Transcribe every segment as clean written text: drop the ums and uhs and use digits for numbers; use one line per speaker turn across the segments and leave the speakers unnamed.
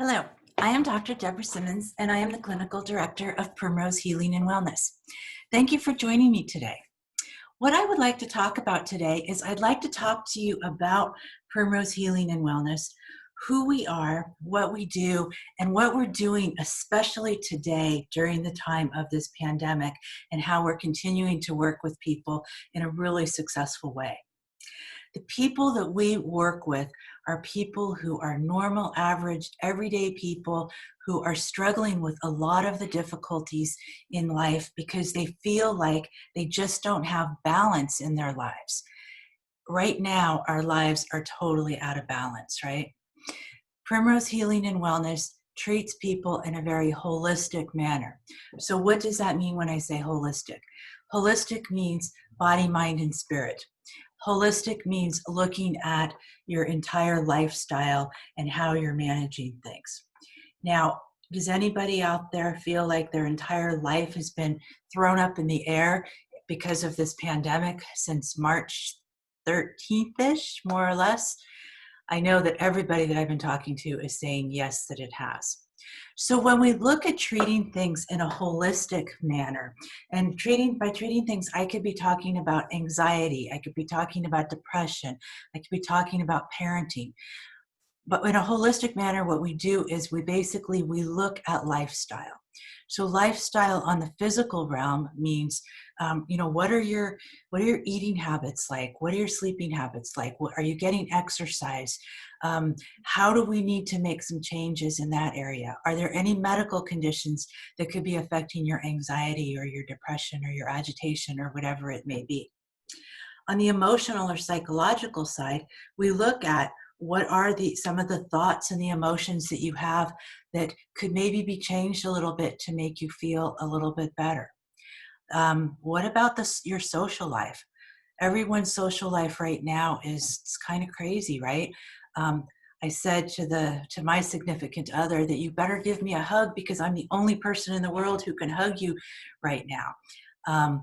Hello, I am Dr. Deborah Simmons, and I am the Clinical Director of Primrose Healing and Wellness. Thank you for joining me today. What I would like to talk about today is I'd like to talk to you about Primrose Healing and Wellness, who we are, what we do, and what we're doing, especially today during the time of this pandemic, and how we're continuing to work with people in a really successful way. The people that we work with are people who are normal, average, everyday people who are struggling with a lot of the difficulties in life because they feel like they just don't have balance in their lives. Right now, our lives are totally out of balance, right? Primrose Healing and Wellness treats people in a very holistic manner. So, what does that mean when I say holistic? Holistic means body, mind, and spirit. Holistic means looking at your entire lifestyle and how you're managing things. Now, does anybody out there feel like their entire life has been thrown up in the air because of this pandemic since March 13th-ish, more or less? I know that everybody that I've been talking to is saying yes, that it has. So when we look at treating things in a holistic manner, and by treating things, I could be talking about anxiety, I could be talking about depression, I could be talking about parenting. But in a holistic manner, what we do is we look at lifestyle. So lifestyle on the physical realm means, what are your eating habits like? What are your sleeping habits like? Are you getting exercise? How do we need to make some changes in that area? Are there any medical conditions that could be affecting your anxiety or your depression or your agitation or whatever it may be? On the emotional or psychological side, we look at what are some of the thoughts and the emotions that you have that could maybe be changed a little bit to make you feel a little bit better. What about your social life? Everyone's social life right now is kind of crazy, right? Um, I said to my significant other that you better give me a hug because I'm the only person in the world who can hug you right now. Um,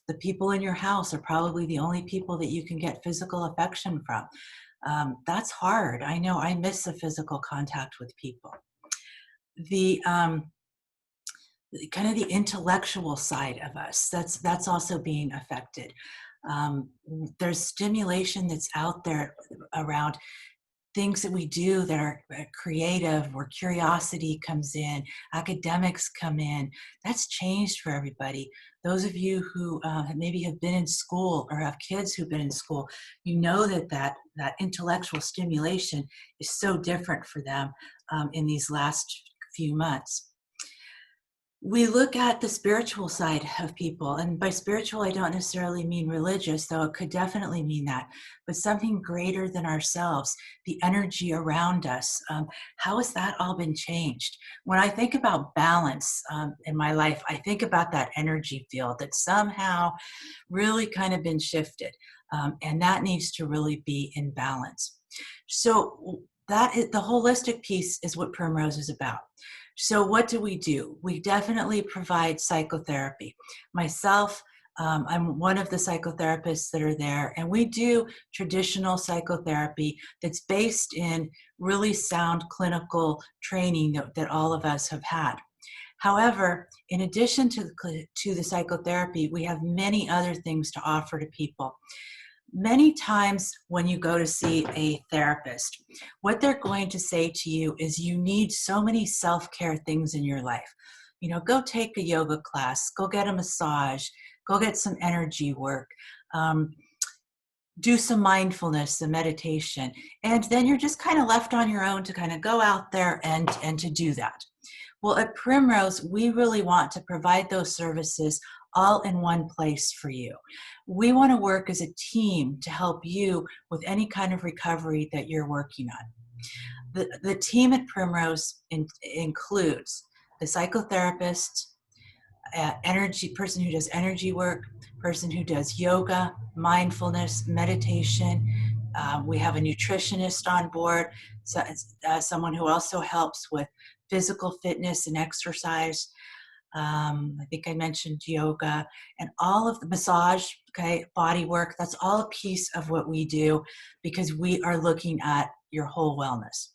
the people in your house are probably the only people that you can get physical affection from. That's hard. I know I miss the physical contact with people. The kind of the intellectual side of us, that's also being affected. There's stimulation that's out there around things that we do that are creative, where curiosity comes in, academics come in. That's changed for everybody. Those of you who maybe have been in school or have kids who've been in school, you know that intellectual stimulation is so different for them in these last few months. We look at the spiritual side of people, and by spiritual, I don't necessarily mean religious, though it could definitely mean that, but something greater than ourselves, the energy around us. How has that all been changed? When I think about balance in my life, I think about that energy field that somehow really kind of been shifted, and that needs to really be in balance. So that is the holistic piece is what Primrose is about. So what do? We definitely provide psychotherapy. Myself, I'm one of the psychotherapists that are there, and we do traditional psychotherapy that's based in really sound clinical training that all of us have had. However, in addition to the psychotherapy, we have many other things to offer to people. Many times when you go to see a therapist, what they're going to say to you is you need so many self-care things in your life. Go take a yoga class, go get a massage, go get some energy work, um, do some mindfulness, some meditation, and then you're just kind of left on your own to kind of go out there and to do that. Well, at Primrose, we really want to provide those services all in one place for you. We want to work as a team to help you with any kind of recovery that you're working on. The team at Primrose includes the psychotherapist, energy person who does energy work, person who does yoga, mindfulness, meditation. We have a nutritionist on board, someone who also helps with physical fitness and exercise. I think I mentioned yoga and all of the massage, okay, body work. That's all a piece of what we do because we are looking at your whole wellness.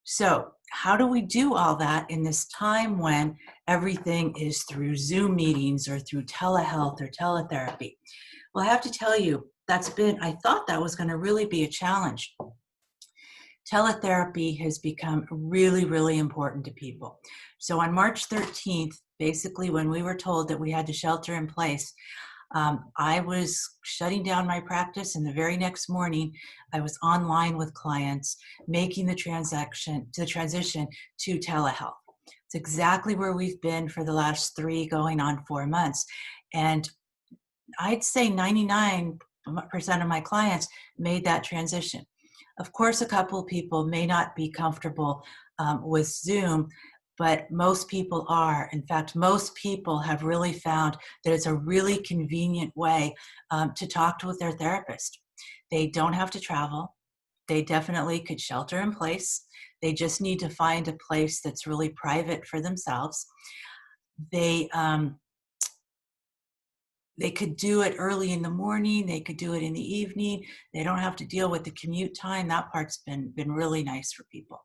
So how do we do all that in this time when everything is through Zoom meetings or through telehealth or teletherapy? Well, I have to tell you, I thought that was going to really be a challenge. Teletherapy has become really, really important to people. So on March 13th, basically when we were told that we had to shelter in place, I was shutting down my practice, and the very next morning, I was online with clients making the transition to telehealth. It's exactly where we've been for the last 3 going on 4 months. And I'd say 99% of my clients made that transition. Of course, a couple of people may not be comfortable with Zoom, but most people are. In fact, most people have really found that it's a really convenient way to talk with their therapist. They don't have to travel. They definitely could shelter in place. They just need to find a place that's really private for themselves. They they could do it early in the morning. They could do it in the evening. They don't have to deal with the commute time. That part's been really nice for people.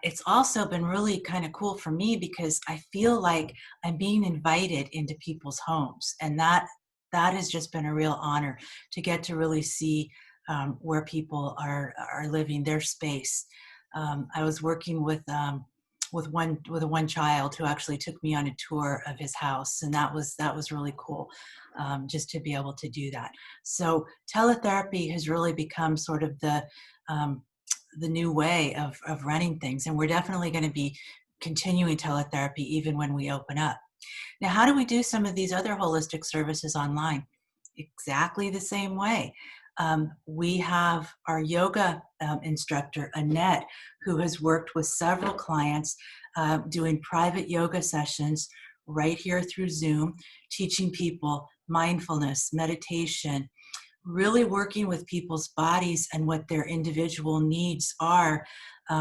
It's also been really kind of cool for me because I feel like I'm being invited into people's homes, and that has just been a real honor to get to really see where people are living their space. I was working with one child who actually took me on a tour of his house, and that was really cool, just to be able to do that. So teletherapy has really become sort of the new way of running things, and we're definitely going to be continuing teletherapy even when we open up. Now, how do we do some of these other holistic services online? Exactly the same way. We have our yoga instructor, Annette, who has worked with several clients doing private yoga sessions right here through Zoom, teaching people mindfulness, meditation, really working with people's bodies and what their individual needs are,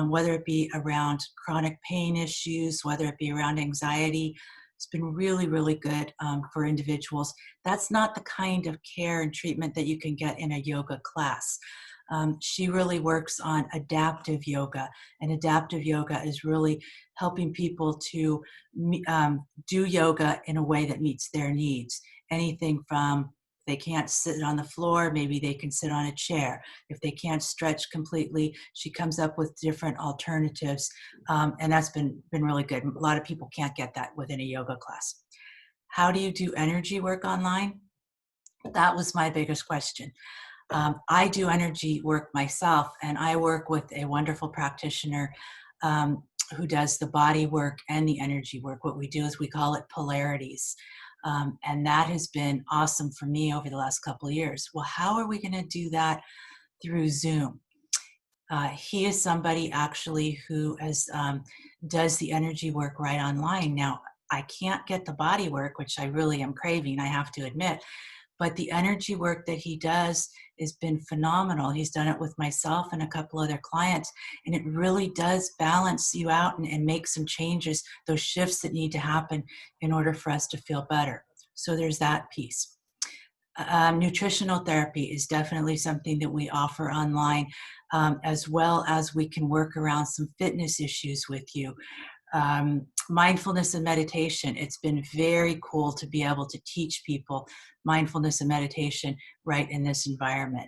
whether it be around chronic pain issues, whether it be around anxiety. It's been really, really good for individuals. That's not the kind of care and treatment that you can get in a yoga class. She really works on adaptive yoga, and adaptive yoga is really helping people to do yoga in a way that meets their needs. Anything from they can't sit on the floor, maybe they can sit on a chair. If they can't stretch completely, she comes up with different alternatives, and that's been really good. A lot of people can't get that within a yoga class. How do you do energy work online? That was my biggest question. I do energy work myself, and I work with a wonderful practitioner who does the body work and the energy work. What we do is we call it polarities. And that has been awesome for me over the last couple of years. Well, how are we going to do that through Zoom? He is somebody actually who does the energy work right online. Now, I can't get the body work, which I really am craving, I have to admit. But the energy work that he does has been phenomenal. He's done it with myself and a couple other clients, and it really does balance you out and make some changes, those shifts that need to happen in order for us to feel better. So there's that piece. Nutritional therapy is definitely something that we offer online, as well as we can work around some fitness issues with you. Mindfulness and meditation. It's been very cool to be able to teach people mindfulness and meditation right in this environment.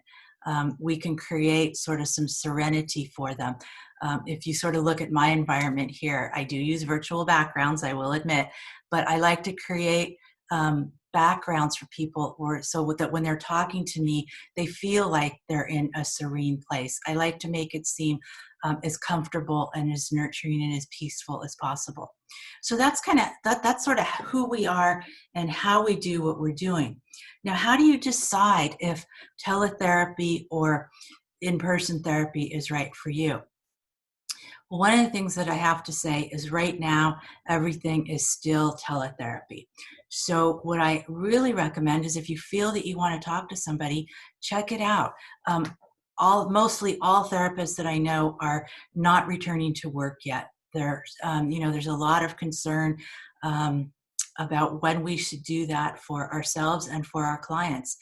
We can create sort of some serenity for them. If you sort of look at my environment here, I do use virtual backgrounds, I will admit, but I like to create backgrounds for people so that when they're talking to me, they feel like they're in a serene place. I like to make it seem as comfortable and as nurturing and as peaceful as possible. So that's that's sort of who we are and how we do what we're doing. Now, how do you decide if teletherapy or in-person therapy is right for you? Well, one of the things that I have to say is right now, everything is still teletherapy. So what I really recommend is if you feel that you want to talk to somebody, check it out. Mostly all therapists that I know are not returning to work yet. There's a lot of concern about when we should do that for ourselves and for our clients.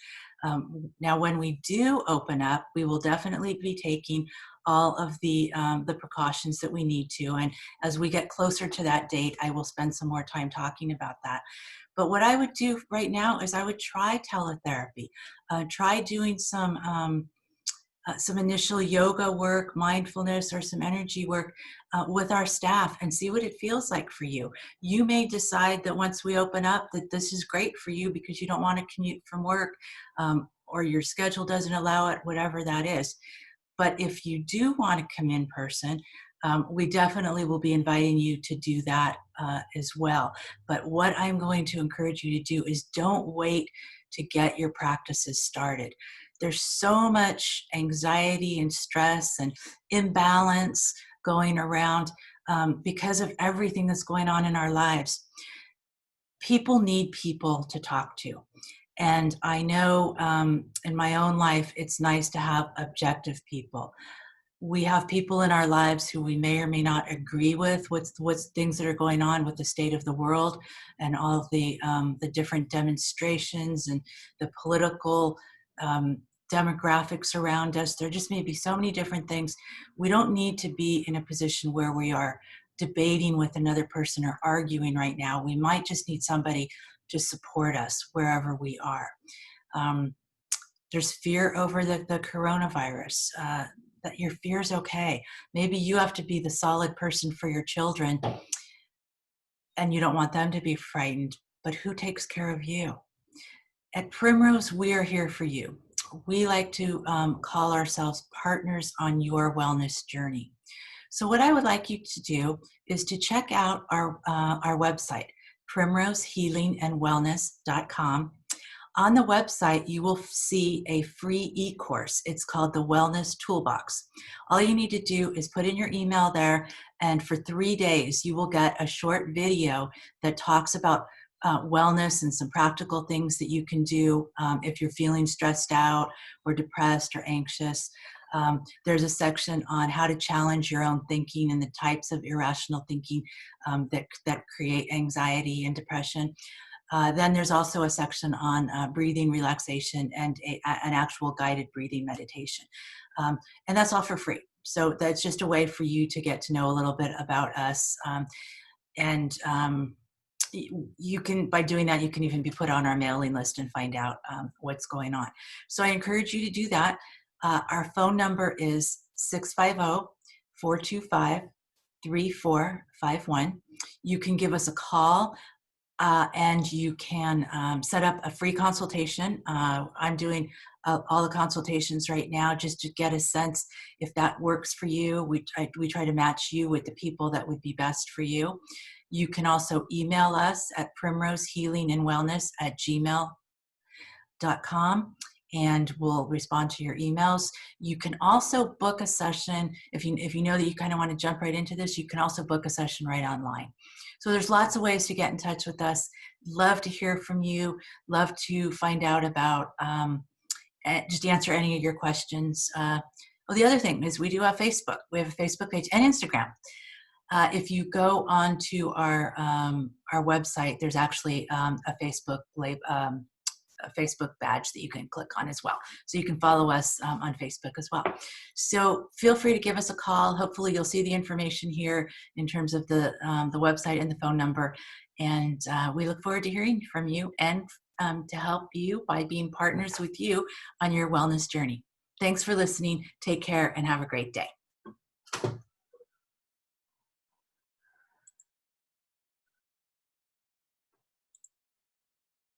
Now, when we do open up, we will definitely be taking all of the precautions that we need to. And as we get closer to that date, I will spend some more time talking about that. But what I would do right now is I would try teletherapy, try doing some initial yoga work, mindfulness, or some energy work with our staff and see what it feels like for you. You may decide that once we open up that this is great for you because you don't want to commute from work, or your schedule doesn't allow it, whatever that is. But if you do want to come in person, we definitely will be inviting you to do that as well. But what I'm going to encourage you to do is don't wait to get your practices started. There's so much anxiety and stress and imbalance going around because of everything that's going on in our lives. People need people to talk to. And I know in my own life, it's nice to have objective people. We have people in our lives who we may or may not agree with what's things that are going on with the state of the world and all of the different demonstrations and the political demographics around us. There just may be so many different things. We don't need to be in a position where we are debating with another person or arguing right now. We might just need somebody to support us wherever we are. There's fear over the coronavirus. That your fear is okay. Maybe you have to be the solid person for your children and you don't want them to be frightened, but who takes care of you? At Primrose, we are here for you. We like to call ourselves partners on your wellness journey. So what I would like you to do is to check out our website, primrosehealingandwellness.com. On the website, you will see a free e-course. It's called the Wellness Toolbox. All you need to do is put in your email there, and for 3 days, you will get a short video that talks about wellness and some practical things that you can do if you're feeling stressed out or depressed or anxious. There's a section on how to challenge your own thinking and the types of irrational thinking that create anxiety and depression. Then there's also a section on breathing relaxation and an actual guided breathing meditation. And that's all for free. So that's just a way for you to get to know a little bit about us. And you can, by doing that, you can even be put on our mailing list and find out what's going on. So I encourage you to do that. Our phone number is 650-425-3451. You can give us a call. And you can set up a free consultation. I'm doing all the consultations right now just to get a sense if that works for you. We try to match you with the people that would be best for you. You can also email us at primrosehealingandwellness@gmail.com, and we'll respond to your emails. You can also book a session if you know that you kind of want to jump right into this. You can also book a session right online. So there's lots of ways to get in touch with us. Love to hear from you. Love to find out about just answer any of your questions. The other thing is we do have Facebook. We have a Facebook page and Instagram. If you go onto our website, there's actually a Facebook badge that you can click on as well. So you can follow us on Facebook as well. So feel free to give us a call. Hopefully you'll see the information here in terms of the website and the phone number. And we look forward to hearing from you and to help you by being partners with you on your wellness journey. Thanks for listening. Take care and have a great day.